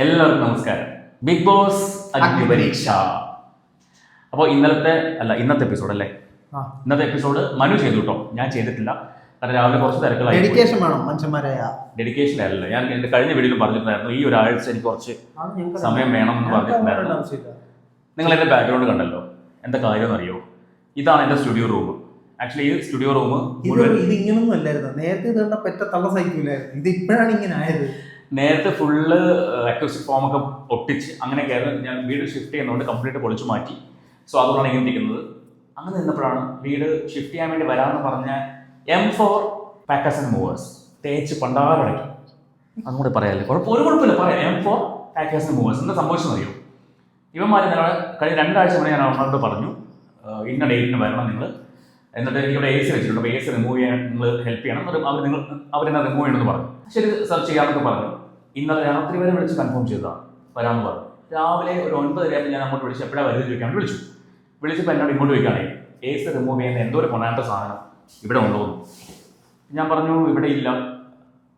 എല്ലാവർക്കും നമസ്കാരം. Bigg Boss Agnipareeksha. അപ്പോൾ ഇന്നത്തെ എപ്പിസോഡ് അല്ലേ? ഇന്നത്തെ എപ്പിസോഡ് മനു ചെയ്തു കേട്ടോ, ഞാൻ ചെയ്തിട്ടില്ല. കാരണം രാവിലെ കുറച്ച് തിരക്കുകളായി. ഡെഡിക്കേഷൻ വേണം മനുഷ്യന്മാരായ. ഡെഡിക്കേഷൻ അല്ല, ഞാൻ എൻ്റെ കഴിഞ്ഞ വീഡിയോയിൽ പറഞ്ഞിട്ടുണ്ടായിരുന്നു ഈ ഒരാഴ്ച എനിക്ക് കുറച്ച് സമയം വേണം എന്ന് പറഞ്ഞിട്ടുണ്ടായിരുന്നു. നിങ്ങൾ എൻ്റെ ബാക്ക്ഗ്രൗണ്ട് കണ്ടല്ലോ, എന്താ കാര്യം എന്നറിയോ? ഇതാണ് എൻ്റെ സ്റ്റുഡിയോ റൂം. ആക്ച്വലി ഈ സ്റ്റുഡിയോ റൂം ഇത് ഇങ്ങനൊന്നും അല്ലായിരുന്നു. നേരത്തെ ഇത് കണ്ട പെറ്റ തള്ള സഹിക്കൂലായിരുന്നു. ഇത് ഇപ്പോഴാണ് ഇങ്ങനെ ആയത്. നേരത്തെ ഫുള്ള് അക്യൂസ്റ്റിക് ഫോമൊക്കെ ഒട്ടിച്ച് അങ്ങനെയൊക്കെയായിരുന്നു. ഞാൻ വീട് ഷിഫ്റ്റ് ചെയ്യുന്നതുകൊണ്ട് കംപ്ലീറ്റ് പൊളിച്ചു മാറ്റി. സോ അതുകൊണ്ടാണ് ഇങ്ങനെ ഇരിക്കുന്നത്. അങ്ങനെ നിന്നപ്പോഴാണ് വീട് ഷിഫ്റ്റ് ചെയ്യാൻ വേണ്ടി വരാമെന്ന് പറഞ്ഞ M4 പാക്കേഴ്സ് ആൻഡ് മൂവേഴ്സ് തേച്ച് പണ്ടാറടക്കി. അതുകൂടെ പറയാല്ലേ, ഒരു കുഴപ്പമില്ല, പറയാം. M4 പാക്കേഴ്സ് ആൻഡ് മൂവേഴ്സ് എന്താ സംഭവിച്ചെന്നറിയോ? ഇവന്മാർ കഴിഞ്ഞ 2 ആഴ്ച മുന്നേ ഞാൻ അവന്മാരോട് പറഞ്ഞു, ഇന്ന ഡേറ്റിന് വരണം നിങ്ങൾ, എന്നിട്ട് ഇവിടെ AC വെച്ചിട്ടുണ്ട്, അപ്പോൾ AC റിമൂവ് ചെയ്യാൻ നിങ്ങൾ ഹെൽപ്പ് ചെയ്യണം, അവരെന്നെ റിമൂവ് ചെയ്യണമെന്ന് പറഞ്ഞു. ശരി സെർച്ച് ചെയ്യാമെന്നൊക്കെ പറഞ്ഞു. ഇന്നലെ രാത്രി വരെ വിളിച്ച് കൺഫേം ചെയ്തതാണ് വരാമെന്ന് പറഞ്ഞു. രാവിലെ ഒരു 9:30 ഞാൻ അങ്ങോട്ട് വിളിച്ച് എപ്പോഴാണ് വരുന്നത് ചോദിക്കാൻ വിളിച്ചപ്പോൾ എന്നോട് ഇങ്ങോട്ട് ചോദിക്കുകയാണേ, AC റിമൂവ് ചെയ്യുന്ന എന്തോ ഒരു കൊണ്ടാണ്ട സാധനം ഇവിടെ ഉണ്ടോന്ന്. ഞാൻ പറഞ്ഞു ഇവിടെ ഇല്ല.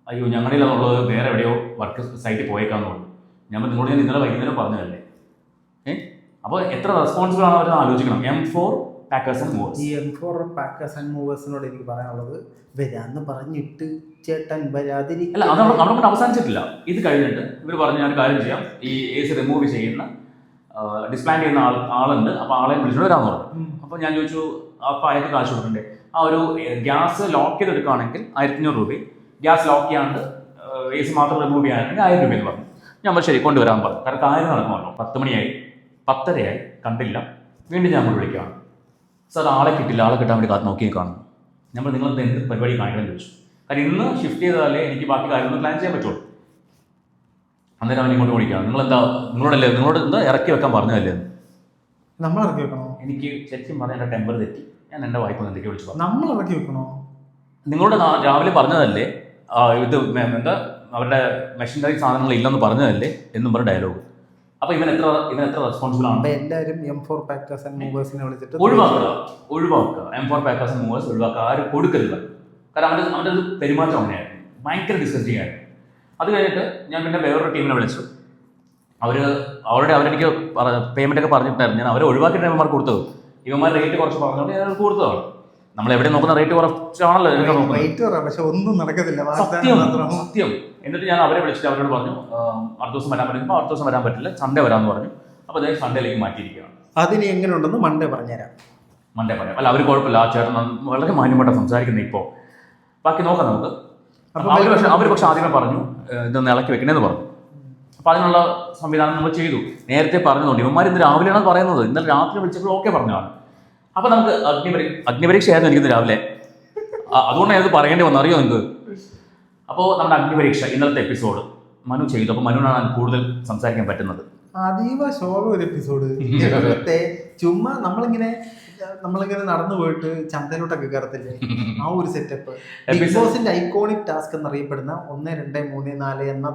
അയ്യോ ഞങ്ങളില്ലെന്നുള്ളത് വേറെ എവിടെയോ വർക്ക് സൈറ്റിൽ പോയേക്കാന്ന് പറഞ്ഞു. ഞാൻ നിങ്ങളോട് ഞാൻ ഇന്നലെ വൈകുന്നേരം പറഞ്ഞതല്ലേ. അപ്പോൾ എത്ര റെസ്പോൺസിബിൾ ആണ് അവർ ആലോചിക്കണം. M4 packers and movers. ഈ M4 പാക്കേഴ്സ് ആൻഡ് മൂവേഴ്സിനോട് എനിക്ക് പറയാനുള്ളത്, വരാന്ന് പറഞ്ഞിട്ട് ചേട്ടൻ വരാതിരിക്കും. അല്ല, അത് അവിടെ കൊണ്ട് അവസാനിച്ചിട്ടില്ല. ഇത് കഴിഞ്ഞിട്ട് ഇവർ പറഞ്ഞു ഞാൻ കാര്യം ചെയ്യാം, ഈ AC റിമൂവ് ചെയ്യുന്ന ഡിസ്പ്ലാൻ ചെയ്യുന്ന ആളുണ്ട്, അപ്പോൾ ആളെ വിളിച്ചിട്ട് വരാമെന്ന് പറഞ്ഞു. അപ്പോൾ ഞാൻ ചോദിച്ചു അപ്പോൾ അയാൾക്ക് കാശ് കൊടുക്കണ്ടേ? ആ ഒരു ഗ്യാസ് ലോക്ക് ചെയ്തെടുക്കുകയാണെങ്കിൽ 1500 രൂപയും, ഗ്യാസ് ലോക്ക് ചെയ്യാണ്ട് AC മാത്രം റിമൂവ് ചെയ്യാനാണെങ്കിൽ 1000 രൂപയെന്ന് പറഞ്ഞു. ഞാൻ ശരി കൊണ്ടുവരാൻ പറഞ്ഞു. കാരണം കാര്യം നടക്കുമല്ലോ. 10 മണിയായി, 10:30 കണ്ടില്ല. വീണ്ടും ഞാൻ കൊണ്ട് വിളിക്കുകയാണ്, സാർ ആളെ കിട്ടില്ല, ആളെ കിട്ടാൻ വേണ്ടി കാത്ത് നോക്കി കാണുന്നു. നമ്മൾ നിങ്ങളെന്ത് എന്ത് പരിപാടി കാണിക്കണമെന്ന് ചോദിച്ചു. കാരണം ഇന്ന് ഷിഫ്റ്റ് ചെയ്താലേ എനിക്ക് ബാക്കി കാര്യങ്ങൾ പ്ലാൻ ചെയ്യാൻ പറ്റുള്ളൂ. അന്നേരം അവൻ ഇങ്ങോട്ട് വിളിക്കണം, നിങ്ങളോട് എന്താ ഇറക്കി വെക്കാൻ പറഞ്ഞതല്ലേ? നമ്മൾ ഇറക്കി വെക്കണോ? എനിക്ക് ശരിക്കും പറഞ്ഞാൽ എൻ്റെ ടെമ്പർ തെറ്റി. ഞാൻ എൻ്റെ വായ്പ എന്തൊക്കെ വിളിച്ചു പറഞ്ഞു. നമ്മൾ ഇറക്കി വെക്കണോ? നിങ്ങളോട് രാവിലെ പറഞ്ഞതല്ലേ ഇത് എന്താ അവരുടെ മെഷീനറി സാധനങ്ങൾ ഇല്ലെന്ന് പറഞ്ഞതല്ലേ എന്നും പറഞ്ഞ ഡയലോഗ്. അപ്പൊ ഇവൻ എത്ര റെസ്പോൺസിബിൾ ആണ്? എല്ലാവരും M4 പാക്കേഴ്സ് ആൻഡ് മൂവേഴ്സിനെ വിളിച്ചിട്ട് ഒഴിവാക്കുക. M4 പാക്കേഴ്സ് ആൻഡ് മൂവേഴ്സ് ഒഴിവാക്കുക. ആരും കൊടുക്കരുത്. കാരണം അവൻ്റെ ഒരു പെരുമാറ്റം അങ്ങനെയായിരുന്നു, ഭയങ്കര ഡിസ്കസിങ് ആയിരുന്നു. അത് കഴിഞ്ഞിട്ട് ഞാൻ പിന്നെ വേറൊരു ടീമിനെ വിളിച്ചു. അവരെനിക്ക് പേയ്മെന്റ് ഒക്കെ പറഞ്ഞിട്ടായിരുന്നു. ഞാൻ അവരെ ഒഴിവാക്കിയിട്ട് ഇവന്മാർക്ക് കൊടുത്തത്. ഇവന്മാർ റേറ്റ് കുറച്ച് പറഞ്ഞുകൊണ്ട് ഞാൻ കൊടുത്തതാണ്. നമ്മൾ എവിടെ നോക്കുന്ന റേറ്റ് കുറച്ചാണല്ലോ പക്ഷെ ഒന്നും നടക്കത്തില്ല. സത്യം. എന്നിട്ട് ഞാൻ അവരെ വിളിച്ചിട്ട് അവരോട് പറഞ്ഞു അടുത്ത ദിവസം വരാൻ പറ്റുമ്പോൾ അടുത്ത ദിവസം വരാൻ പറ്റില്ല, സൺഡേ വരാമെന്ന് പറഞ്ഞു. അപ്പോൾ അതായത് സൺഡേയിലേക്ക് മാറ്റിയിരിക്കുകയാണ്. അതിന് എങ്ങനെ ഉണ്ടെന്ന് മൺഡേ പറഞ്ഞുതരാം. അല്ല അവർ കുഴപ്പമില്ല, ആ ചേട്ടൻ വളരെ മാന്യമായിട്ടാണ് സംസാരിക്കുന്നത്. ഇപ്പോൾ ബാക്കി നോക്കാം നമുക്ക്. അവർ പക്ഷെ ആദ്യമേ പറഞ്ഞു ഇതൊന്ന് ഇളക്കി വെക്കണേന്ന് പറഞ്ഞു. അപ്പോൾ അതിനുള്ള സംവിധാനം നമ്മൾ ചെയ്തു. നേരത്തെ പറഞ്ഞതുകൊണ്ട് ഇവന്മാർ ഇന്ന് രാവിലെയാണ് പറയുന്നത്. ഇന്നലെ രാത്രി വിളിച്ചപ്പോൾ ഓക്കെ പറഞ്ഞതാണ്. അപ്പോൾ നമുക്ക് അഗ്നിപരീക്ഷയായിരുന്നു എനിക്കിന്ന് രാവിലെ. അതുകൊണ്ട് ഞാനത് പറയേണ്ടി വന്നു, അറിയോ നിങ്ങൾക്ക്? അപ്പോൾ നമ്മുടെ അഗ്നിപരീക്ഷ ഇന്നലത്തെ എപ്പിസോഡ് മനു ചെയ്തു. അപ്പോൾ മനുവിനാണ് കൂടുതൽ സംസാരിക്കാൻ പറ്റുന്നത്. അതീവ ശോഭ ഒരു എപ്പിസോഡ്. ചുമ്മാ നമ്മളിങ്ങനെ നടന്നു പോയിട്ട് ചന്തയിലോട്ടൊക്കെ കയറത്തില്ലേ, ആ ഒരു സെറ്റപ്പ്. ബിഗ് ബോസിന്റെ ഐക്കോണിക് ടാസ്ക് എന്നറിയപ്പെടുന്ന 1, 2, 3, 4 എന്ന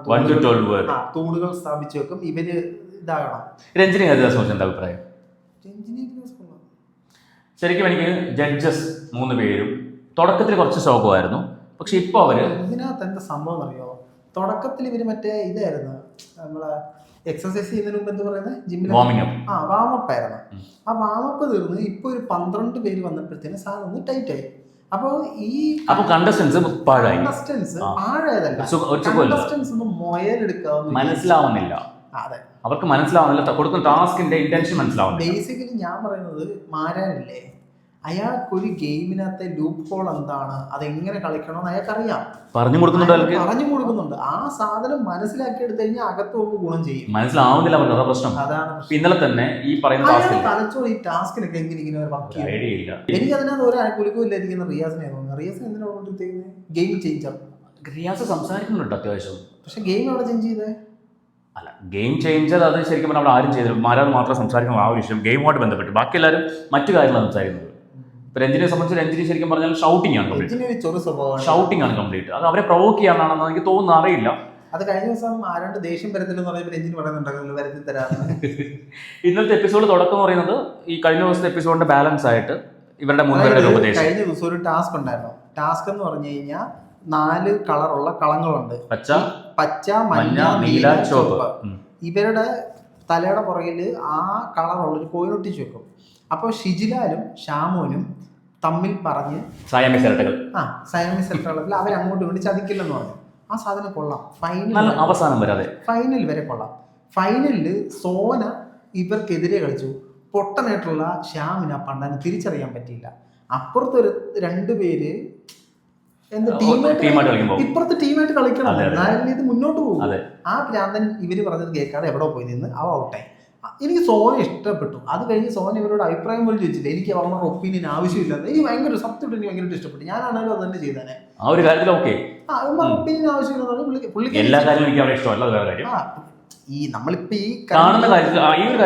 തൂണുകൾ സ്ഥാപിച്ചു വെക്കും. ഇവര് ഇതാകണം. രഞ്ജിനി ഹരിദാസ് അഭിപ്രായം? ശരിക്കും എനിക്ക് ജഡ്ജസ് 3 പേരും തുടക്കത്തിൽ കുറച്ച് ശോകമായിരുന്നു. പക്ഷെ ഇപ്പൊ അവര് ഇതിനകത്ത് എന്താ സംഭവം അറിയോ? തുടക്കത്തിൽ ഇവര് മറ്റേ ഇതായിരുന്നു, നമ്മളെ എക്സസൈസ് ചെയ്യുന്നതിന് മുമ്പ് എന്താ പറയുന്നത്, ജിമ്മിൽ വാമപ്പ് ആയിരുന്നു. ആ വാമപ്പ് തീർന്ന് ഇപ്പൊ ഒരു 12 പേര് വന്നപ്പോഴത്തേന് സാധനം ഒന്ന് ടൈറ്റ് ആയി. അപ്പൊ കണ്ടസ്റ്റൻസ് പാഴായതല്ല, മനസ്സിലാവുന്നില്ല. അതെ, അവർക്ക് മനസ്സിലാവുന്നില്ല, കൊടുക്കുന്ന ടാസ്കിന്റെ ഇന്റൻഷൻ മനസ്സിലാവുന്നില്ല. ബേസിക്കലി ഞാൻ പറയുന്നത്, മാരാനില്ലേ, അയാൾക്കൊരു ഗെയിമിനകത്തെ ലൂപ്പ് ഹോൾ എന്താണ്, അതെങ്ങനെ കളിക്കണമെന്ന് അയാൾക്കറിയാം. പറഞ്ഞു കൊടുക്കുന്നുണ്ട്. ആ സാധനം മനസ്സിലാക്കി എടുത്തു കഴിഞ്ഞാൽ അകത്ത് പോകുമ്പോൾ ഗുണം ചെയ്യും. മനസ്സിലാവുന്നില്ല അവർക്ക്, അതാ പ്രശ്നം. അതാണ് ഇന്നലെ തന്നെ ഈ പറയുന്ന തലച്ചോറ് ഈ ടാസ്കിലൊക്കെ എങ്ങനെ ഇങ്ങനെ വർക്ക് ചെയ്യും. എനിക്ക് അതിനകത്ത് ഒരു കുലുക്കില്ലായിരിക്കുന്ന റിയാസിനെ തോന്നുന്നു. റിയാസിനെ എന്തിനാണ് ഗെയിം ചേഞ്ചർ? റിയാസ് സംസാരിക്കുന്നുണ്ട് അത്യാവശ്യം. പക്ഷെ ഗെയിം അവിടെ ചേഞ്ച് ചെയ്തേ അല്ല, ഗെയിം ചേഞ്ചർ അത് ശരിക്കും പറഞ്ഞാൽ അവിടെ ആരും ചെയ്തില്ല. മാരാർ മാത്രം സംസാരിക്കുന്ന ആ വിഷയം ഗെയിമുമായിട്ട് ബന്ധപ്പെട്ട്, ബാക്കി എല്ലാവരും മറ്റു കാര്യങ്ങളാണ് സംസാരിക്കുന്നത്. ഇപ്പൊ രഞ്ജിനെ സംബന്ധിച്ച് രഞ്ജിനി ശരിക്കും പറഞ്ഞാൽ ഷൗട്ടിംഗ് ആണ് കംപ്ലീറ്റ്. അത് അവരെ പ്രൊവോക്ക് ചെയ്യാനാണെന്ന് എനിക്ക് തോന്നുന്നു, അറിയില്ല. അത് കഴിഞ്ഞ ദിവസം ആരാണ്ട് ദേഷ്യം വരത്തില്ലെന്ന് പറയുമ്പോൾ രഞ്ജിനി പറയുന്നുണ്ടായിരുന്നു വരുത്തി തരാമെന്ന്. ഇന്നത്തെ എപ്പിസോഡ് തുടക്കം എന്ന് പറയുന്നത് ഈ കഴിഞ്ഞ ദിവസത്തെ എപ്പിസോഡിന്റെ ബാലൻസ് ആയിട്ട് ഇവരുടെ മുൻപേരുടെ ഉപദേശം. കഴിഞ്ഞ ദിവസം ഒരു ടാസ്ക് ഉണ്ടായിരുന്നു. ടാസ്ക് എന്ന് പറഞ്ഞു കഴിഞ്ഞാൽ 4 കളറുള്ള കളങ്ങളുണ്ട്. പച്ച, പച്ച മഞ്ഞ നീല ചുവപ്പ്. ഇവരുടെ തലയുടെ പുറകിൽ ആ കളറുള്ളൊരു കോയിൻ ഒട്ടിച്ചു വെക്കും. അപ്പോൾ ഷിജിലാലും ഷാമോനും തമ്മിൽ പറഞ്ഞ് സയാമിസ് ഇരട്ടകളത്തിൽ അവരങ്ങോട്ടും ഇങ്ങോട്ട് ചതിക്കില്ലെന്ന് പറഞ്ഞു. ആ സാധനം കൊള്ളാം. അവസാനം വരെ ഫൈനൽ വരെ കൊള്ളാം. ഫൈനലിൽ സോന ഇവർക്കെതിരെ കളിച്ചു. പൊട്ടനായിട്ടുള്ള ഷ്യാമിന് ആ പണ്ടാന് തിരിച്ചറിയാൻ പറ്റിയില്ല. അപ്പുറത്തൊരു രണ്ടുപേര് ഇപ്പുറത്തെ ടീമായിട്ട് കളിക്കണം, എന്നാലും ഇത് മുന്നോട്ട് പോകും. ആ ഭ്രാന്തൻ ഇവര് പറഞ്ഞത് കേൾക്കാതെ എവിടെ പോയി നിന്ന് അവ ഔട്ടായി. എനിക്ക് സോന ഇഷ്ടപ്പെട്ടു. അത് കഴിഞ്ഞ് സോന ഇവരോട് അഭിപ്രായം പോലും ചോദിച്ചില്ല. എനിക്ക് അവരുടെ ഒപ്പീനിയൻ ആവശ്യമില്ല. എനിക്ക് ഭയങ്കര സത്യമായിട്ട് എനിക്ക് ഭയങ്കര ഇഷ്ടപ്പെട്ടു. ഞാനാണെങ്കിലും അത് തന്നെ ചെയ്തേനെ. ആ ഒരു കാര്യത്തിൽ ഒപ്പീനിയൻ ആവശ്യമില്ല. ഈ നമ്മളിപ്പോ ഈ ഒരു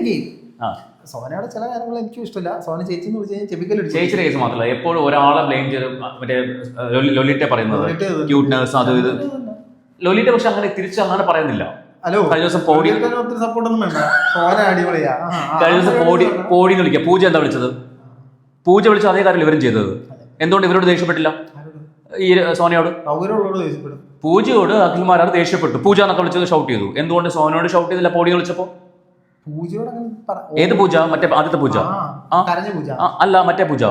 ഗെയിം സോനയുടെ ചില കാര്യങ്ങൾ എനിക്കും ഇഷ്ടമില്ല. സോന ചേച്ചി എന്ന് വിളിച്ച് കഴിഞ്ഞാൽ ചെവിക്കലടിച്ചു. ചേച്ചിയുടെ കേസ് മാത്രമല്ല, എപ്പോഴും ഒരാളെ ബ്ലെയിം ചെയ്ത് മറ്റേ ലൊലിറ്റ പറയുന്നത് ക്യൂട്ട്നെസ് അത് ഇത്. ലൊലിറ്റ പക്ഷെ അങ്ങനെ തിരിച്ച് അങ്ങനെ പറയുന്നില്ല. കഴിഞ്ഞ ദിവസം പോടി വിളിക്കുക. പൂജ എന്താ വിളിച്ചത്? പൂജ വിളിച്ച അതേ കാര്യം ഇവരും ചെയ്തത്. എന്തുകൊണ്ട് ഇവരോട് ദേഷ്യപ്പെട്ടില്ല? ഈ സോനയോട് പൂജയോട് അഖിൽമാരാർ ദേഷ്യപ്പെട്ടു. പൂജ എന്നൊക്കെ വിളിച്ചത് ഷൗട്ട് ചെയ്തു. എന്തുകൊണ്ട് സോനയോട് ഷൗട്ട് ചെയ്തില്ല പോടി വിളിച്ചപ്പോ? ഏത് പൂജ? മറ്റേ ആദ്യത്തെ പൂജ അല്ല, മറ്റേ പൂജ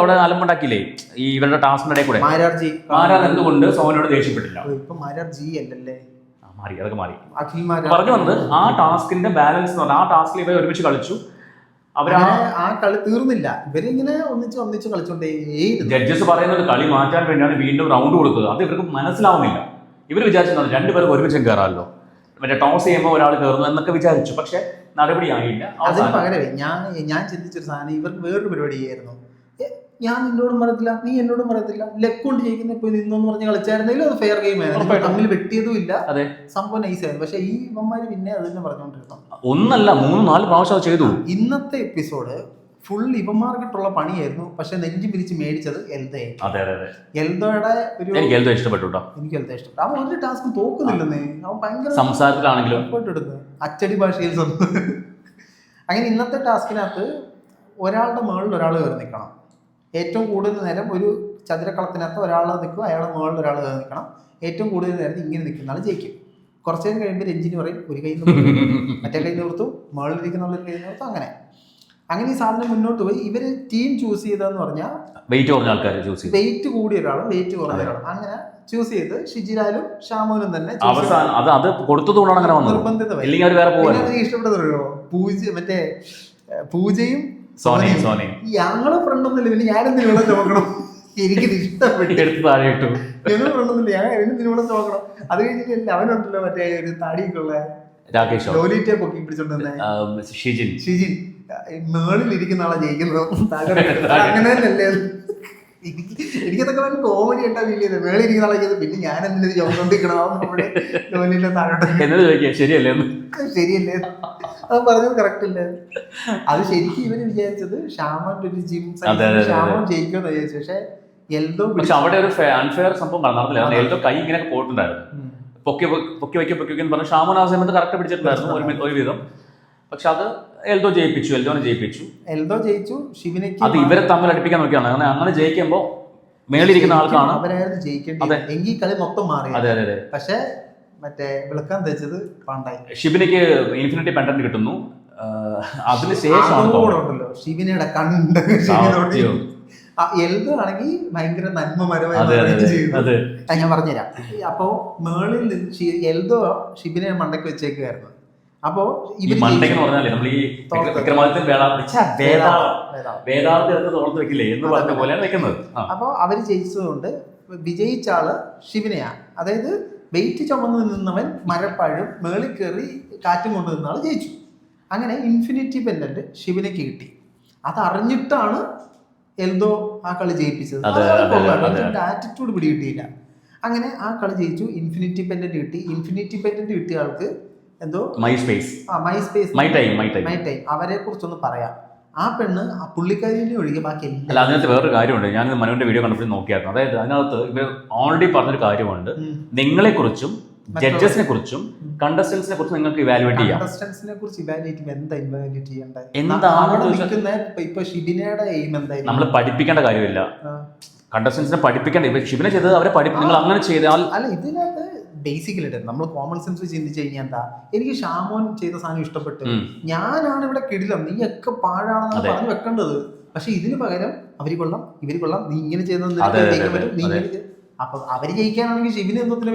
അവിടെ അലമ്പുണ്ടാക്കിയില്ലേ ഈ ഇവരുടെ ടാസ്കിന്റെ ഇടയിൽ കൂടെ. എന്തുകൊണ്ട് സോനയോട് ദേഷ്യപ്പെട്ടില്ല? അതൊക്കെ മാറി. പറഞ്ഞു വന്നത് ആ ടാസ്കിന്റെ ബാലൻസ് എന്ന് പറഞ്ഞാൽ ആ ടാസ്കിൽ ഇവർ ഒരുമിച്ച് കളിച്ചു. ആ കളി തീർന്നില്ല. ഇവരിങ്ങനെ ഒന്നിച്ച് കളിച്ചോണ്ടേ. ജഡ്ജസ് പറയുന്നത് കളി മാറ്റാൻ വേണ്ടിയാണ് വീണ്ടും റൗണ്ട് കൊടുത്തത്. അത് ഇവർക്ക് മനസ്സിലാവുന്നില്ല. ഇവർ വിചാരിച്ചത് രണ്ടുപേർക്ക് ഒരുമിച്ചും കയറാമല്ലോ, മറ്റേ ടോസ് ചെയ്യുമ്പോൾ ഒരാൾ കയറുന്നു എന്നൊക്കെ വിചാരിച്ചു. പക്ഷെ നടപടി ആയില്ല. അതിന് പകരമേ ഞാൻ ചിന്തിച്ചൊരു സാധനം, ഇവർക്ക് വേറൊരു പരിപാടിയായിരുന്നു. ഞാൻ നിന്നോടും പറയത്തില്ല, നീ എന്നോടും പറയത്തില്ല, ലെഗ് കൊണ്ട് ജയിക്കുന്ന ഇപ്പൊ നിന്നോന്ന് പറഞ്ഞ് കളിച്ചായിരുന്നെങ്കിലും അത് ഫെയർ ഗെയിം ആയിരുന്നു. തമ്മിൽ വെട്ടിയതും ഇല്ല, സംഭവം നൈസായിരുന്നു. പക്ഷെ ഈ ഇവന്മാര് പിന്നെ അത് തന്നെ പറഞ്ഞുകൊണ്ടിരുന്നു. 1-4 പ്രാവശ്യം ചെയ്തു. ഇന്നത്തെ എപ്പിസോഡ് ഫുൾ ഇവന്മാർക്കിട്ടുള്ള പണിയായിരുന്നു. പക്ഷെ നെഞ്ചു പിരിച്ച് മേടിച്ചത് എൽദോയുടെ എനിക്ക് എൽദോ ഇഷ്ടപ്പെട്ടു. എനിക്ക് എൽദോ ഇഷ്ടപ്പെട്ടു. അവൻ ഒരു ടാസ്ക് തോക്കുന്നില്ലെന്നേ. അവൻ ഭയങ്കര സംസാരത്തിലാണെങ്കിലും എടുത്ത് അച്ചടി ഭാഷയിൽ അങ്ങനെ ഇന്നത്തെ ടാസ്കിനകത്ത് ഒരാളുടെ മുകളിൽ ഒരാൾ കയറി നിൽക്കണം. ഏറ്റവും കൂടുതൽ നേരം ഒരു ചതുരക്കളത്തിനകത്ത് ഒരാൾ നിൽക്കും, അയാളുടെ മുകളിൽ ഒരാൾ കയറി നിൽക്കണം. ഏറ്റവും കൂടുതൽ നേരം ഇങ്ങനെ നിൽക്കുന്ന ആൾ ജയിക്കും. കുറച്ചു നേരം കഴിയുമ്പോൾ രഞ്ജിന് പറയും ഒരു കൈ മറ്റേ കൈ നിർത്തു, മുകളിലിരിക്കുന്ന ഒരു കൈ നിർത്തു. അങ്ങനെ ഈ സാധനം മുന്നോട്ട് പോയി. ഇവര് ടീം ചൂസ് ചെയ്തതെന്ന് പറഞ്ഞാൽ വെയിറ്റ് കൂടിയ ഒരാളും വെയിറ്റ് കുറഞ്ഞ ഒരാളും അങ്ങനെ ചൂസ് ചെയ്ത് ഷിജിലാലും ഷാമോനും തന്നെ നിർബന്ധിതമായി. ഇഷ്ടപ്പെട്ടതോ പൂജ പൂജയും ഞങ്ങളെ ഫ്രണ്ടൊന്നുമില്ല, പിന്നെ ഞാനെന്തിനുള്ള നോക്കണം. എനിക്കിത് ഇഷ്ടപ്പെട്ടു. ഞങ്ങൾ ഫ്രണ്ടൊന്നുമില്ല, ഞാൻ എന്തിനുള്ള നോക്കണം. അത് കഴിഞ്ഞിട്ട് അവനുണ്ടല്ലോ മറ്റേ ഒരു താടിയൊക്കെയുള്ള ലോലിറ്റെ പൊക്കി പിടിച്ചോണ്ട് ഷിജിൻ മേളിലിരിക്കുന്ന ആളെ ജയിക്കുന്നത്. അങ്ങനെ തന്നെയല്ലേ എനിക്കതൊക്കെ ഭയങ്കര കോമഡി ആയിട്ടാ ഫീൽ ചെയ്തത്. മേളിരിക്കുന്ന ആളെ ചെയ്ത് പിന്നെ ഞാൻ എന്തിനത് ചോദിക്കണം നമ്മുടെ ലോലിന്റെ താഴോട്ട്. ശരിയല്ലേ? അത് പറഞ്ഞത് കറക്റ്റ് അല്ലേ? അത് ശരിക്കും ഇവര് വിചാരിച്ചത് ഷാമോന്റെ ഒരു ജിം ഷാമോൻ ജയിക്കുമെന്ന് വിചാരിച്ചു. പക്ഷെ എൽദോ അവിടെ ഒരു അൺഫെയർ സംഭവം നടന്നില്ല. എൽദോ കൈ ഇങ്ങനെ പോയിട്ടുണ്ടായിരുന്നു. പൊക്കി വയ്ക്കും പറഞ്ഞ ഷാമോൻ ആ സമയത്ത് കറക്റ്റ് പിടിച്ചിട്ടുണ്ടായിരുന്നു ഒരു വിധം. പക്ഷെ അത് എൽദോനെ ജയിപ്പിച്ചു. ഷിബിനയ്ക്ക് അത് ഇവരെ തമ്മിൽ അടുപ്പിക്കാൻ നോക്കിയാണ്. അങ്ങനെ ജയിക്കുമ്പോ മേളിരിക്കുന്ന ആൾക്കാണ് അവരായിരുന്നു ജയിക്കേണ്ടത്. എങ്കിൽ കളി മൊത്തം മാറി. അതെ. പക്ഷെ മറ്റേ വിളക്കാൻ തെച്ചത് പാണ്ടായി. ഷിബിനയ്ക്ക് ഇൻഫിനിറ്റി പെൻഡന്റ് കിട്ടുന്നു. അതിനുശേഷം ഷിബിനയുടെ കണ്ട് എൽദോ ആണെങ്കിൽ ഭയങ്കര നന്മപരമായി ഞാൻ പറഞ്ഞുതരാം. അപ്പോ മേളിൽ എൽദോ ഷിബിനെ മണ്ടയ്ക്ക് വെച്ചേക്കുമായിരുന്നു. അപ്പോ അപ്പോ അവര് ജയിച്ചതുകൊണ്ട് വിജയിച്ച ആള് ഷിബിനെയാണ്. അതായത് വെയിറ്റ് ചുമന്ന് നിന്നവൻ മരപ്പഴം മേളിൽ കയറി കാറ്റും കൊണ്ട് നിന്ന ആൾ ജയിച്ചു. അങ്ങനെ ഇൻഫിനിറ്റി പെൻഡന്റ് ഷിബിനയ്ക്ക് കിട്ടി. അതറിഞ്ഞിട്ടാണ് എൽദോ ആ കളി ജയിപ്പിച്ചത്. ആറ്റിറ്റ്യൂഡ് പിടികിട്ടിയില്ല. അങ്ങനെ ആ കളി ജയിച്ചു. ഇൻഫിനിറ്റി പെൻഡന്റ് കിട്ടിയ ആൾക്ക് എന്തോ മൈ ടൈം അവരെ കുറിച്ചൊന്ന് പറയാം. ആ പെണ്ണ് ആ പുള്ളിക്കാരിനെ ഒഴികെ ബാക്കി അല്ല. അതിനകത്ത് വേറൊരു കാര്യമുണ്ട്. ഞാൻ മനുവിന്റെ വീഡിയോ കണ്ടപ്പോൾ നോക്കിയായിരുന്നു. അതായത് അതിനകത്ത് ഇവർ ഓൾറെഡി പറഞ്ഞൊരു കാര്യമുണ്ട്. നിങ്ങളെ കുറിച്ചും ജഡ്ജസിനെ കുറിച്ചും കണ്ടസ്റ്റൻസിനെ കുറിച്ചും നിങ്ങൾക്ക് ഇവാലുവേറ്റ് ചെയ്യാം. കണ്ടസ്റ്റൻസിനെ കുറിച്ച് ഇവാലുവേറ്റ് ചെയ്യുമ്പോൾ എന്താ ഇവാലുവേറ്റ് ചെയ്യേണ്ടത്? എന്താണ് ഇപ്പൊ ഷിബിനയുടെ എയിം എന്തായാലും നമ്മൾ പഠിപ്പിക്കേണ്ട കാര്യമില്ല. കണ്ടസ്റ്റൻസിനെ പഠിപ്പിക്കേണ്ട. ഇപ്പൊ ഷിബിനെ ചെയ്തത് അവരെ നിങ്ങൾ അങ്ങനെ ചെയ്താൽ അല്ല. ഇതിനകത്ത് ബേസിക്കലായിട്ട് നമ്മൾ കോമൺ സെൻസ് ചിന്തിച്ചു കഴിഞ്ഞാൽ എന്താ, എനിക്ക് ഷാമോൻ ചെയ്ത സാധനം ഇഷ്ടപ്പെട്ടു, ഞാനാണ് ഇവിടെ കിടിലം, നീ ഒക്കെ പാഴാണെന്ന് പറഞ്ഞു വെക്കേണ്ടത്. പക്ഷെ ഇതിന് പകരം അവര് കൊള്ളാം, ഇവര് കൊള്ളാം, നീ ഇങ്ങനെ ചെയ്തെന്ന് ജയിക്കാൻ പറ്റും, നീ ഇങ്ങനെ. അപ്പൊ അവര് ജയിക്കാനാണെങ്കിൽ ഷിബിന് എന്തോത്തിന്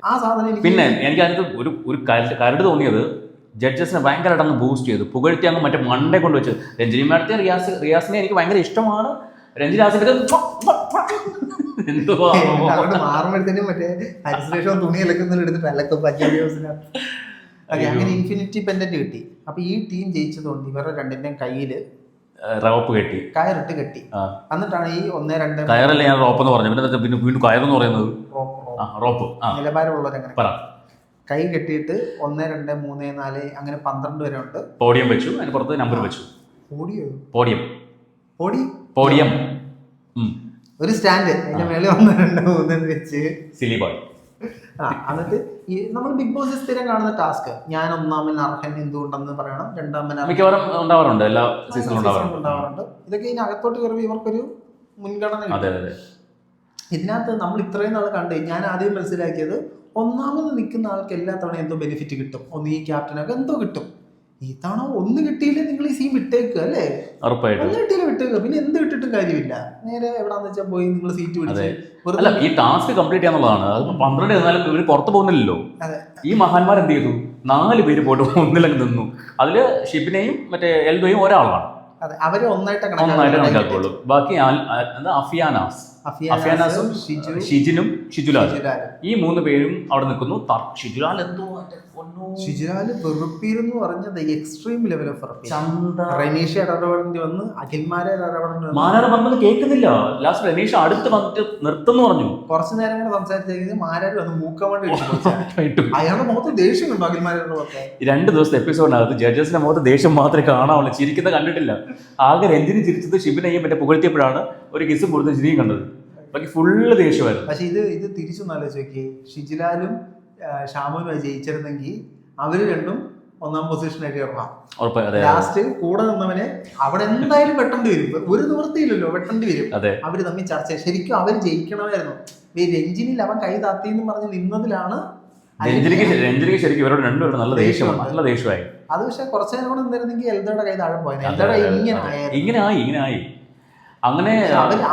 ആ സാധനം. പിന്നെ എനിക്ക് അതിനകത്ത് ഒരു കരട് തോന്നിയത്, ജഡ്ജസിനെ ഭയങ്കരമായിട്ട് അങ്ങ് ബൂസ്റ്റ് ചെയ്തു, പുകഴ്ത്തി അങ്ങ് മറ്റേ മണ്ടേ കൊണ്ട് വെച്ചു. രഞ്ജിനി മാഡത്തെ റിയാസിനെ എനിക്ക് ഭയങ്കര ഇഷ്ടമാണ്. രഞ്ജിനാസിന്റെ എന്തോ മാറുമ്പോഴത്തേനും മറ്റേ ഹരിശ്രേഷം തുണി അലക്കുന്നതിനെടുത്തിട്ട് അലക്കും പഞ്ചാബി ഹൗസിനകത്ത്. അങ്ങനെ ഇൻഫിനിറ്റി പെൻഡന്റ് കിട്ടി. അപ്പൊ ഈ ടീം ജയിച്ചതുകൊണ്ട് ഇവരുടെ രണ്ടിന്റെയും കയ്യില് റോപ്പ് കെട്ടി, കയറിട്ട് കെട്ടി. എന്നിട്ടാണ് ഈ 1, 2 കയറല്ലേ ഞാൻ റോപ്പ് എന്ന് പറഞ്ഞു, പിന്നെ വീണ്ടും കയറെന്ന് പറയുന്നത് റോപ്പ്. നിലവാരമുള്ളവരങ്ങനെ കൈ കെട്ടിയിട്ട് 1, 2, 3, 4 അങ്ങനെ 12 വരെ ഉണ്ട്. പോഡിയം വെച്ചു, അതിന് പുറത്ത് നമ്പർ വെച്ചു. പോഡിയം ഒരു സ്റ്റാൻഡ്, അതിന്റെ മേലെ 1, 2, 3 വെച്ച് സിലി ബോയ്. എന്നിട്ട് ഈ നമ്മൾ ബിഗ് ബോസ് സ്ഥിരം കാണുന്ന ടാസ്ക്, ഞാൻ ഒന്നാമൻ അർഹൻ എന്തുകൊണ്ടെന്ന് പറയണം, രണ്ടാമൻ മിക്കവാറും ഉണ്ടാവാറുണ്ട്, എല്ലാ സീസണിലും ഉണ്ടാവാറുണ്ട്. ഇതൊക്കെ ഇതിനകത്തോട്ട് കയറുമ്പോൾ ഇവർക്കൊരു മുൻഗണന. ഇതിനകത്ത് നമ്മൾ ഇത്രയും നാൾ കണ്ട് ഞാൻ ആദ്യം മനസ്സിലാക്കിയത്, ഒന്നാമത് നിൽക്കുന്ന ആൾക്ക് എല്ലാ തവണ എന്തോ ബെനിഫിറ്റ് കിട്ടും, ഒന്ന് ഈ ക്യാപ്റ്റനൊക്കെ എന്തോ കിട്ടും. ഈ തവണ ഒന്ന് കിട്ടിയില്ലേ നിങ്ങൾ ഈ സീൻ വിട്ടേക്കുക അല്ലേ, ഒന്ന് കിട്ടിയില്ല വിട്ടേക്കുക, പിന്നെ എന്ത് കിട്ടിയിട്ടും കാര്യമില്ല, നേരെ എവിടാന്ന് വെച്ചാൽ പോയി നിങ്ങൾ സീറ്റ് പിടിച്ച്. ഈ ടാസ്ക് കംപ്ലീറ്റ് ചെയ്യാന്നുള്ളതാണ്. അത് 12 എന്നാലും ഇവര് പുറത്ത് പോകുന്നില്ലല്ലോ. ഈ മഹാന്മാർ എന്ത് ചെയ്തു, 4 പേര് പോയിട്ട് ഒന്നിലങ്ങ് നിന്നു. അതില് ഷിബിനെയും മറ്റേ എൽദോയും ഒരാളാണ്, അവര് ഒന്നായിട്ട് കണക്കാക്കുള്ളൂ. ബാക്കി അഫിയാനാസും ഷിജിനും ഷിജുലാലും, ഈ 3 പേരും അവിടെ നിൽക്കുന്നു. ഷിജുലാൽ എന്തോ ഷിജുലാല് വെറുപ്പീരെന്ന് പറഞ്ഞത് എക്സ്ട്രീം ലെവൽ ഓഫ് റനീഷ ഇടപെടേണ്ടി വന്ന്, അഖിൽമാരെ മാരാട് പറഞ്ഞത് കേൾക്കുന്നില്ല. ലാസ്റ്റ് റനീഷ അടുത്ത് വന്നിട്ട് നിർത്തുന്നു പറഞ്ഞു. കുറച്ചു നേരം കൂടെ സംസാരിച്ചത് മാരാട് വന്ന് മൂക്കാൻ വേണ്ടി അയാളുടെ മുഖത്ത് ദേഷ്യം ഉണ്ടോ അഖിൽമാരുടെ മുഖത്ത്? 2 ദിവസത്തെ എപ്പിസോഡിനകത്ത് ജഡ്ജസിന്റെ മുഖത്ത് ദേഷ്യം മാത്രമേ കാണാവുള്ളൂ, ചിരിക്കുന്നത് കണ്ടിട്ടില്ല. ആകെ രഞ്ജിനി ചിരിച്ചത് ഷിബിനെയും മറ്റേ പുകഴ്ത്തിയപ്പോഴാണ് ഒരു കിസും കൊടുത്ത് ചിരിയും കണ്ടത്. ബാക്കി ഫുള്ള് ദേഷ്യമായിരുന്നു. പക്ഷെ ഇത് തിരിച്ചൊന്നും ആലോചിച്ച് നോക്കി, ഷിജിലാലും ഷാമുനുമായി ജയിച്ചിരുന്നെങ്കിൽ അവര് രണ്ടും 1ാം പൊസിഷനായിട്ട് ഇറങ്ങാം. ലാസ്റ്റ് കൂടെ നിന്നവനെ അവിടെ എന്തായാലും വെട്ടേണ്ടി വരും, ഒരു നിവൃത്തിയില്ലല്ലോ, വെട്ടേണ്ടി വരും. അവര് തമ്മിൽ ചർച്ച, ശരിക്കും അവര് ജയിക്കണമായിരുന്നു. രഞ്ജിനിൽ അവൻ കൈ താത്തിന്ന് പറഞ്ഞ് നിന്നതിലാണ് രഞ്ജിനിക്ക് ശരിക്കും ഇവരോട് രണ്ടുപേരും നല്ല ദേഷ്യമായി. അത് പക്ഷെ കുറച്ചു നേരം കൂടെ നിന്നിരുന്നെങ്കിൽ എൽദോയുടെ കൈ താഴെ പോയത്. എൽദോയുടെ ഇങ്ങനെ ആയി അങ്ങനെ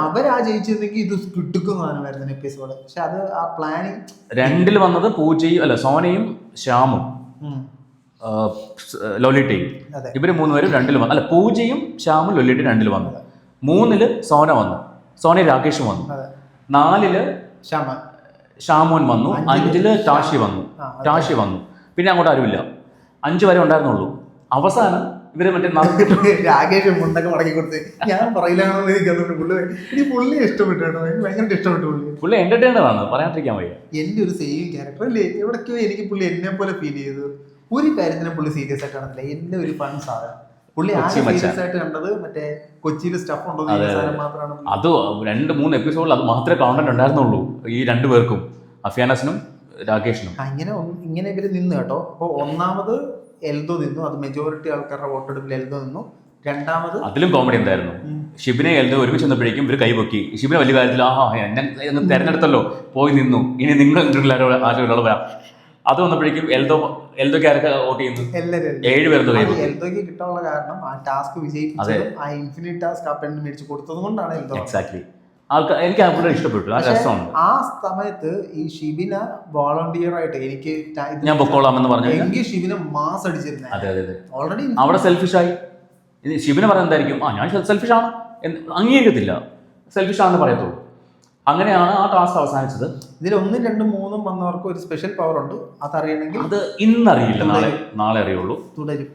അവരാ ജയിച്ചിരുന്നെങ്കിൽ ഇത് കിട്ടുക്കുന്നതാണ് എപ്പിസോഡ്. പക്ഷെ അത് ആ പ്ലാനിങ് 2 വന്നത് സോനയും ശ്യാമും ലൊലിറ്റയും, ഇവര് 3 പേരും 2 വന്നു. പൂജയും ശ്യാമും ലൊലിറ്റയും 2 വന്നു. 3 സോന വന്നു, സോന രാകേഷും വന്നു. 4 ഷാമോൻ വന്നു. 5 ടാഷി വന്നു. പിന്നെ അങ്ങോട്ട് ആരുമില്ല. 5 വരെ ഉണ്ടായിരുന്നുള്ളൂ. അവസാനം ഇവര് മറ്റേ രാകേഷ് മുണ്ടൊക്കെ മടക്കി കൊടുത്ത് ഞാൻ പറയില്ലാണോ പുള്ളി ഇഷ്ടപ്പെട്ടു, ഭയങ്കര ഇഷ്ടപ്പെട്ടു. പുള്ളി എന്റർടൈനർ ആണ്, പറയാണ്ടിരിക്കാൻ വയ്യ. എന്റെ ഒരു സേവിങ് ക്യാരക്ടർ അല്ലേ, എവിടേക്കോ എനിക്ക് പുള്ളി എന്നെ പോലെ ഫീൽ ചെയ്തു. ഒരു കാര്യത്തിനും പുള്ളി സീരിയസ് ആയിട്ട് കാണത്തില്ല, എന്റെ ഒരു ഫൺ സാധനം. പുള്ളി സീരിയസ് ആയിട്ട് കണ്ടത് മറ്റേ കൊച്ചിയിൽ സ്റ്റഫ് ഉണ്ടോ മാത്രമാണ്. അത് 2-3 എപ്പിസോഡിൽ അത് മാത്രമേ കോണ്ടന്റ് ഉണ്ടായിരുന്നുള്ളൂ ഈ 2 പേർക്കും, അഫിയാനസിനും രാകേഷിനും. ഇങ്ങനെ ഇവര് നിന്ന് കേട്ടോ. അപ്പൊ ഒന്നാമത് എൽദോ നിന്നു, അത് മെജോറിറ്റി ആൾക്കാരുടെ വോട്ടെടുപ്പിൽ എൽദോ നിന്നു. രണ്ടാമത് അതിലും കോമഡി എന്തായിരുന്നു, ഷിബിനെ എൽദോ ഒരുമിച്ച് വന്നപ്പോഴേക്കും ഇവര് കൈപൊക്കി. ഷിബിനെ വലിയ കാര്യത്തിൽ എന്നെ തെരഞ്ഞെടുത്തല്ലോ, പോയി നിന്നു, ഇനി നിങ്ങൾ ആരും വരാം. അത് വന്നപ്പോഴേക്കും എൽദോക്ക് ആരൊക്കെ വോട്ട് ചെയ്യുന്നു? 7 പേർ. എൽദോക്ക് കിട്ടാനുള്ള കാരണം ആ ടാസ്ക് വിജയിപ്പിച്ചതും ആ ഇൻഫിനിറ്റ് ടാസ്ക് ആ പെണ്ണ് മേടിച്ച് കൊടുത്തത് കൊണ്ടാണ് എൽദോ. എക്സാക്ട്ലി. എനിക്ക് ആ ഇഷ്ടപ്പെട്ടു, ആ രസമാണ്. ആ സമയത്ത് ഈ ഷിബിന വോളണ്ടിയർ ആയിട്ട് എനിക്ക് ഞാൻ പൊക്കോളാമെന്ന് പറഞ്ഞു, എനിക്ക് ഷിബിന മാസ് അടിച്ചിരുന്നു. അതെ ഓൾറെഡി അവിടെ സെൽഫിഷായി. ഷിബിന പറയുന്നത് എന്തായിരിക്കും, ഞാൻ സെൽഫിഷാണ്, അംഗീകരിക്കത്തില്ല, സെൽഫിഷാണെന്ന് പറയത്തുള്ളൂ. അങ്ങനെയാണ് ആ ടാസ്ക് അവസാനിച്ചത്. ഇതിൽ 1, 2, 3 വന്നവർക്ക് ഒരു സ്പെഷ്യൽ പവർ ഉണ്ട്, അതറിയണമെങ്കിൽ അത് ഇന്നറിയില്ല, നാളെ അറിയുള്ളൂ. തുടരും.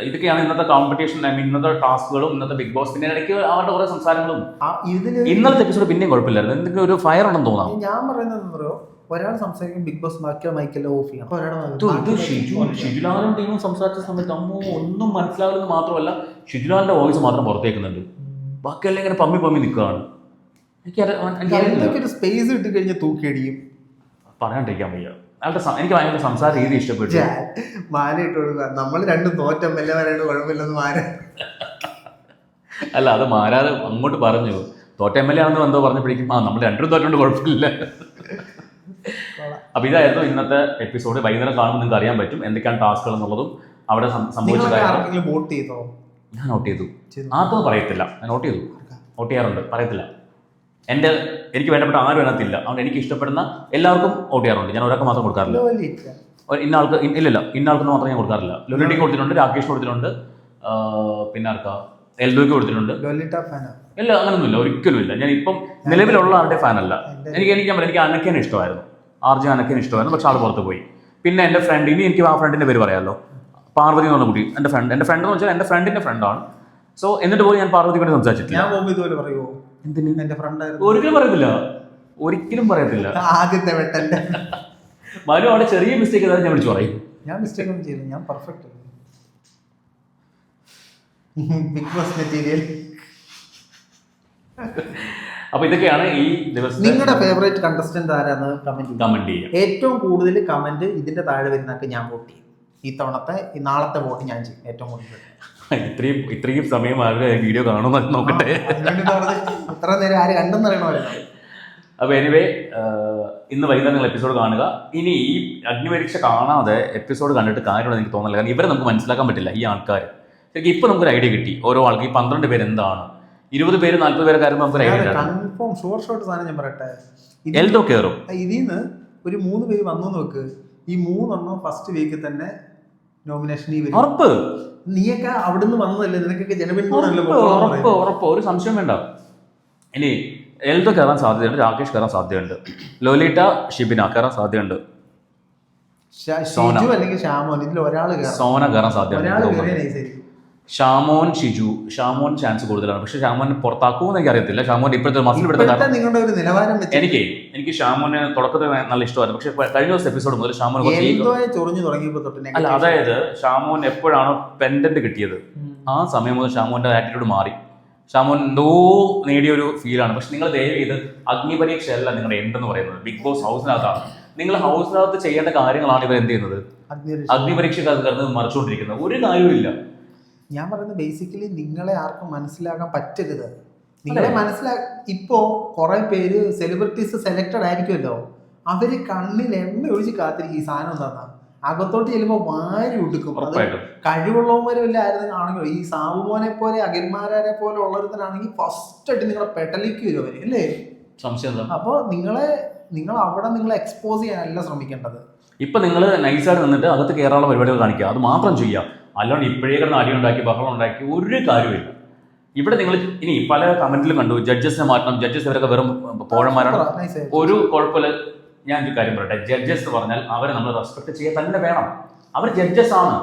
ഇതൊക്കെയാണ് ഇന്നത്തെ കോമ്പറ്റീഷൻ, ഇന്നത്തെ ടാസ്കുകളും ഇന്നത്തെ ബിഗ് ബോസ്. പിന്നെ ഇടയ്ക്ക് അവരുടെ കുറെ സംസാരങ്ങളും. ഇന്നലത്തെ എപ്പിസോഡ് പിന്നെയും കുഴപ്പമില്ലായിരുന്നു, എന്തെങ്കിലും ഒരു ഫയർ ഉണ്ടെന്ന് തോന്നാം. ഞാൻ പറയുന്നത് ഒരാൾ സംസാരിക്കും, ബിഗ് ബോസ് മൈക്കെല്ലാം ഓഫ് ചെയ്യണം. ഷിജുലാലും ടീമും സംസാരിച്ച സമയത്ത് ഒന്നും മനസ്സിലാകുന്നത് മാത്രമല്ല, ഷിജുലാലിന്റെ വോയിസ് മാത്രം പുറത്തേക്കുന്നുണ്ട്, ബാക്കിയെല്ലാം ഇങ്ങനെ പമ്മി നിൽക്കുകയാണ്. എനിക്കൊരു സ്പേസ് ഇട്ട് കഴിഞ്ഞാൽ തൂക്കിയടിയും, പറയാണ്ടിരിക്കാൻ വയ്യ. എനിക്ക് ഭയങ്കര സംസാര രീതി ഇഷ്ടപ്പെട്ടു. മാനയിട്ട് കൊടുക്കുക, നമ്മൾ രണ്ടും തോറ്റം വല്ല വരാണ്ട് കുഴപ്പമില്ലെന്ന് അല്ല, അത് മാരാതെ അങ്ങോട്ട് പറഞ്ഞു, തോറ്റ എം എൽ എ ആണെന്ന് എന്തോ പറഞ്ഞപ്പോഴേക്കും നമ്മൾ 2 തോറ്റോണ്ട് കുഴപ്പമില്ല. അപ്പോൾ ഇതായിരുന്നു ഇന്നത്തെ എപ്പിസോഡ്. വൈകുന്നേരം കാണുമ്പോൾ നിങ്ങൾക്ക് അറിയാൻ പറ്റും എന്തൊക്കെയാണ് ടാസ്കുകൾ എന്നുള്ളതും അവിടെ സംഭവിച്ച കാര്യങ്ങൾ. വോട്ട് ചെയ്തോ? ഞാൻ നോട്ട് ചെയ്തു. ആർക്കൊന്നും പറയത്തില്ല. ഞാൻ നോട്ട് ചെയ്യാറുണ്ട്, പറയത്തില്ല. എനിക്ക് വേണ്ടപ്പെട്ട ആരും അതിനകത്തില്ല. അതുകൊണ്ട് എനിക്ക് ഇഷ്ടപ്പെടുന്ന എല്ലാവർക്കും വോട്ട് ചെയ്യാറുണ്ട്. ഞാൻ ഒരാൾക്ക് മാത്രം കൊടുക്കാറില്ല. ഇന്ന ആൾക്ക് ഇന്ന ആൾക്കൊന്നും മാത്രം ഞാൻ കൊടുക്കാറില്ല. ലൊലിറ്റയ്ക്ക് കൊടുത്തിട്ടുണ്ട്, രാകേഷ് കൊടുത്തിട്ടുണ്ട്, പിന്നെ ആർക്കാ എൽദോയ്ക്ക് കൊടുത്തിട്ടുണ്ട്. ഇല്ല, അങ്ങനൊന്നുമില്ല, ഒരിക്കലും ഇല്ല. ഞാൻ ഇപ്പം നിലവിലുള്ള ആളുടെ ഫാനല്ല. എനിക്ക് അനക്കേനെ ഇഷ്ടമായിരുന്നു, ആർജെ അനക്കേനെ ഇഷ്ടമായിരുന്നു. പക്ഷെ ആൾ പുറത്ത് പോയി. പിന്നെ എൻ്റെ ഫ്രണ്ട്, ഇനി എനിക്ക് ആ ഫ്രണ്ടിൻ്റെ പേര് പറയാമല്ലോ, പാർവതി എന്ന് പറഞ്ഞ കുട്ടി. എൻ്റെ ഫ്രണ്ട് എന്ന് വെച്ചാൽ എൻ്റെ ഫ്രണ്ടിൻ്റെ ഫ്രണ്ടാണ്. സോ എന്നിട്ട് പോലും ഞാൻ പാർവതി കൊണ്ട് സംസാരിച്ചിട്ടില്ല. ഒരിക്കലും പറയത്തില്ല, ഒരിക്കലും പറയത്തില്ല. ആദ്യത്തെ വെട്ടന്റെ മാലു അവിടെ ചെറിയ മിസ്റ്റേക്ക് ചെയ്താൽ ഞാൻ വിളിച്ചു പറയും. ഞാൻ മിസ്റ്റേക്ക് ഒന്നും ചെയ്തു, ഞാൻ പെർഫെക്റ്റ്. Big boss material. അപ്പൊ ഇതൊക്കെയാണ് ഈ ദിവസം. നിങ്ങളുടെ ഫേവറേറ്റ് കണ്ടസ്റ്റന്റ് ആരാന്ന് കമന്റ് ചെയ്യാം. ഏറ്റവും കൂടുതൽ കമന്റ് ഇതിന്റെ താഴെ വരുന്നൊക്കെ ഞാൻ വോട്ട് ചെയ്യും. നാളത്തെ വോട്ട് ഞാൻ ചെയ്യും ഏറ്റവും കൂടുതൽ. ഇത്രയും സമയം ആരുടെ വീഡിയോ കാണുമെന്ന് നോക്കട്ടെ. ഇത്ര നേരം ആര് കണ്ടെന്ന് അറിയണമല്ലോ. അപ്പോൾ എനിവേ, ഇന്ന് വൈകുന്നേരം നിങ്ങൾ എപ്പിസോഡ് കാണുക. ഇനി ഈ അഗ്നിപരീക്ഷ കാണാതെ എപ്പിസോഡ് കണ്ടിട്ട് കാര്യമുള്ള എനിക്ക് തോന്നില്ല. കാരണം ഇവരെ നമുക്ക് മനസ്സിലാക്കാൻ പറ്റില്ല. ഈ ആൾക്കാർ ശരിക്കും ഇപ്പം നമുക്കൊരു ഐഡിയ കിട്ടി. ഓരോ ആൾക്ക് ഈ 12 പേര് എന്താണ്, 20 പേര് 40 പേരെ കാര്യം നമുക്കൊരു ഐഡിയ. കൺഫേം ഷോർട്ട് സാധനം ഞാൻ പറയട്ടെ. എൽദോ കയറും. ഇതിന്ന് ഒരു 3 പേര് വന്നു നോക്ക്. ഈ 3 ഫസ്റ്റ് വീക്കിൽ തന്നെ നോമിനേഷൻ ഉറപ്പ്. നീയൊക്കെ അവിടുന്ന് വന്നതല്ലേ, നിനക്കൊക്കെ ഉറപ്പ്, ഒരു സംശയം വേണ്ട. ഇനി എൽദോ കയറാൻ സാധ്യതയുണ്ട്, രാകേഷ് കയറാൻ സാധ്യതയുണ്ട്, ലോലിറ്റ ഷിബിന കയറാൻ സാധ്യതയുണ്ട്, സോന കയറാൻ സാധ്യതയുണ്ട്, ഷാമോൻ ഷിജു. ഷാമോൻ ചാൻസ് കൂടുതലാണ്. പക്ഷെ ഷാമോനെ പുറത്താക്കുമെന്ന് എനിക്ക് അറിയത്തില്ല. ഷാമോൻ ഇപ്പോഴത്തെ മസിൽ എടുത്ത എനിക്ക് ഷാമോനെ തുടക്കത്തിൽ നല്ല ഇഷ്ടമായിരുന്നു. പക്ഷെ കഴിഞ്ഞ ദിവസം എപ്പിസോഡ് മുതൽ ഷാമോൻ അല്ല, അതായത് ഷാമോൻ എപ്പോഴാണോ പെൻഡന്റ് കിട്ടിയത് ആ സമയം മുതൽ ഷാമോന്റെ ആറ്റിറ്റ്യൂഡ് മാറി. ഷാമോൻ എന്തോ നേടിയൊരു ഫീലാണ്. പക്ഷെ നിങ്ങൾ ദയവ് ചെയ്ത് അഗ്നിപരീക്ഷ അല്ല നിങ്ങളുടെ എന്തെന്ന് പറയുന്നത്. ബിഗ് ബോസ് ഹൗസിനകത്താണ്. നിങ്ങൾ ഹൗസിനകത്ത് ചെയ്യേണ്ട കാര്യങ്ങളാണ് ഇവർ എന്ത് ചെയ്യുന്നത്, അഗ്നിപരീക്ഷക്കകത്ത് കിടന്ന് മറിച്ചുകൊണ്ടിരിക്കുന്നത്. ഒരു കാര്യമില്ല. ഞാൻ പറയുന്നത് ബേസിക്കലി നിങ്ങളെ ആർക്കും മനസ്സിലാക്കാൻ പറ്റരുത്. നിങ്ങളെ ഇപ്പോ കുറെ പേര് സെലിബ്രിറ്റീസ് സെലക്റ്റഡ് ആയിരിക്കുമല്ലോ, അവര് കണ്ണിൽ എണ്ണ ഒഴിച്ച് കാത്തിരിക്കും ഈ സാധനം എന്താ അകത്തോട്ട് ചെല്ലുമ്പോൾ വാരി ഉടുക്കും. അത് കഴിവുള്ളവന്മാരും ആയിരുന്നു ആണെങ്കിലും ഈ സാബുമോനെ പോലെ അഖിൽമാരെ പോലെ ഉള്ളവരുത്തനാണെങ്കിൽ ഫസ്റ്റ് ആയിട്ട് നിങ്ങളെ പെട്ടലിക്ക് വരും അവര്, അല്ലേ? അപ്പൊ നിങ്ങൾ അവിടെ നിങ്ങളെ എക്സ്പോസ് ചെയ്യാനല്ല ശ്രമിക്കേണ്ടത്. ഇപ്പൊ നിങ്ങൾ നൈസായിട്ട് നിന്നിട്ട് അകത്ത് കയറാനുള്ള പരിപാടികൾ കാണിക്കുക, അത് മാത്രം ചെയ്യുക. അല്ലാണ്ട് ഇപ്പോഴേ കിടന്ന് അടി ഉണ്ടാക്കി ബഹളം ഉണ്ടാക്കി ഒരു കാര്യമില്ല. ഇവിടെ നിങ്ങൾ ഇനി പല കമന്റിലും കണ്ടു ജഡ്ജസിനെ മാറ്റണം, ജഡ്ജസ് ഇവരൊക്കെ വെറും പോഴന്മാരാണ്. ഒരു കുഴപ്പമില്ല. ഞാൻ ഒരു കാര്യം പറയട്ടെ, ജഡ്ജസ് എന്ന് പറഞ്ഞാൽ അവരെ നമ്മൾ റെസ്പെക്ട് ചെയ്യാൻ തന്നെ വേണം. അവർ ജഡ്ജസ് ആണ്.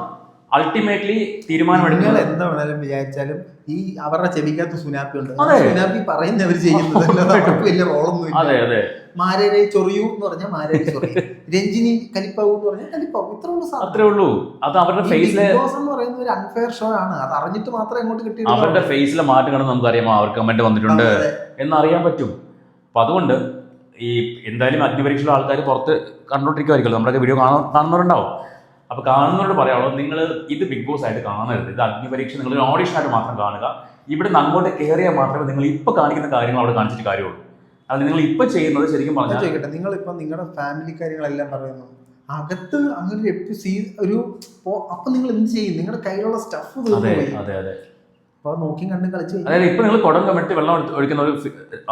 അൾട്ടിമേറ്റ്ലി തീരുമാനമെടുക്കുക. എന്താ വേണേലും വിചാരിച്ചാലും ഈ അവരുടെ ചെവിക്കകത്ത് സുനാപ്പി ഉണ്ട്. സുനാപ്പി പറയുന്നവർ ചെയ്യുന്നത് വലിയ റോളൊന്നും. അതെ അതെ. മാരേരെ ചൊറിയൂ എന്ന് പറഞ്ഞാൽ മാരേരെ ചൊറിയും, രഞ്ജിനി കലിപ്പാവൂ എന്ന് പറഞ്ഞാൽ കലിപ്പാവും. അത്രേ ഉള്ളൂ. അത് അവരുടെ ഫേസിലെ എന്ന് പറയുന്ന ഒരു അൺഫെയർ ഷോ ആണ്. അത് അറിഞ്ഞിട്ട് മാത്രമേ അങ്ങോട്ട് കിട്ടി. അവരുടെ ഫേസിലെ മാറ്റം കണ്ട് നമുക്കറിയാമോ അവർ കമന്റ് വന്നിട്ടുണ്ട് എന്നറിയാൻ പറ്റും. അപ്പൊ അതുകൊണ്ട് ഈ എന്തായാലും അഗ്നിപരീക്ഷയിലെ ആൾക്കാർ പുറത്ത് കണ്ടോണ്ടിരിക്കുമായിരിക്കുമല്ലോ, നമ്മുടെ വീഡിയോ കാണുന്നവരുണ്ടാവും. അപ്പോൾ കാണുന്നവരോട് പറയാനുള്ളത്, നിങ്ങൾ ഇത് ബിഗ് ബോസ് ആയിട്ട് കാണരുത്. ഇത് അഗ്നിപരീക്ഷ നിങ്ങളൊരു ഓഡിഷനായിട്ട് മാത്രം കാണുക. ഇവിടെ നിന്ന് അങ്ങോട്ട് കയറിയാൽ മാത്രമേ നിങ്ങൾ ഇപ്പോൾ കാണിക്കുന്ന കാര്യങ്ങൾ അവിടെ കാണിച്ചിട്ട് കാര്യമുള്ളൂ. അത് നിങ്ങൾ ഇപ്പൊ ചെയ്യുന്നത് ശരിക്കും പറഞ്ഞാൽ ചോദിക്കട്ടെ, നിങ്ങളിപ്പോൾ നിങ്ങളുടെ ഫാമിലി കാര്യങ്ങളെല്ലാം പറയുന്നു, അകത്ത് അങ്ങനെ ഒരു അപ്പൊ നിങ്ങൾ എന്ത് ചെയ്യും? നിങ്ങളുടെ കയ്യിലുള്ള സ്റ്റഫ് അപ്പൊ നോക്കി കണ്ടും കളിച്ച്. അതായത് ഇപ്പൊ നിങ്ങൾ കുടം കമിട്ട് വെള്ളം ഒഴിക്കുന്ന ഒരു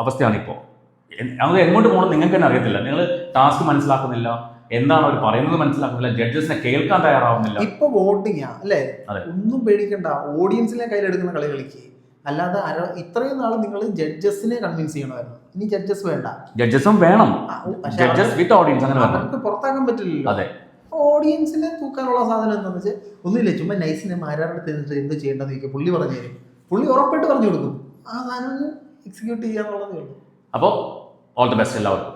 അവസ്ഥയാണ് ഇപ്പോൾ. നമുക്ക് എങ്ങോട്ട് പോകണം നിങ്ങൾക്ക് തന്നെ അറിയത്തില്ല. നിങ്ങൾ ടാസ്ക് മനസ്സിലാക്കുന്നില്ല, എന്താണ് അവർ പറയുന്നത് മനസ്സിലാക്കുന്നില്ല, ജഡ്ജസിനെ കേൾക്കാൻ തയ്യാറാവുന്നില്ല. ഇപ്പൊ വോട്ടിംഗ് അല്ലേ? ഒന്നും പേടിക്കണ്ട, ഓഡിയൻസിനെ കയ്യിലെടുക്കുന്ന കളി കളിക്ക്. അല്ലാതെ ഇത്രയും നാളെ നിങ്ങൾ ജഡ്ജസിനെ കൺവിൻസ് ചെയ്യണമായിരുന്നു. ഇനി ജഡ്ജസ് വേണ്ട, ജഡ്ജസും വേണം. ജഡ്ജസ് വിത്ത് ഓഡിയൻസ് അങ്ങനെ അവർക്ക് പുറത്താക്കാൻ പറ്റില്ലല്ലോ. അതെ, ഓഡിയൻസിനെ തൂക്കാനുള്ള സാധനം എന്താണെന്ന് വെച്ചാൽ ഒന്നുമില്ല, ചുമ്മാ നൈസിനെ മാരാരുടെ തിന്നിട്ട് എന്ത് ചെയ്യേണ്ടതെന്ന് ചോദിക്കുക. പുള്ളി പറഞ്ഞു തരും, പുള്ളി ഉറപ്പായിട്ട് പറഞ്ഞു കൊടുക്കും. ആ സാധനം എക്സിക്യൂട്ട് ചെയ്യാന്നുള്ളതേ ഉള്ളൂ. അപ്പോൾ ഓൾ ദി ബെസ്റ്റ് എല്ലാവർക്കും.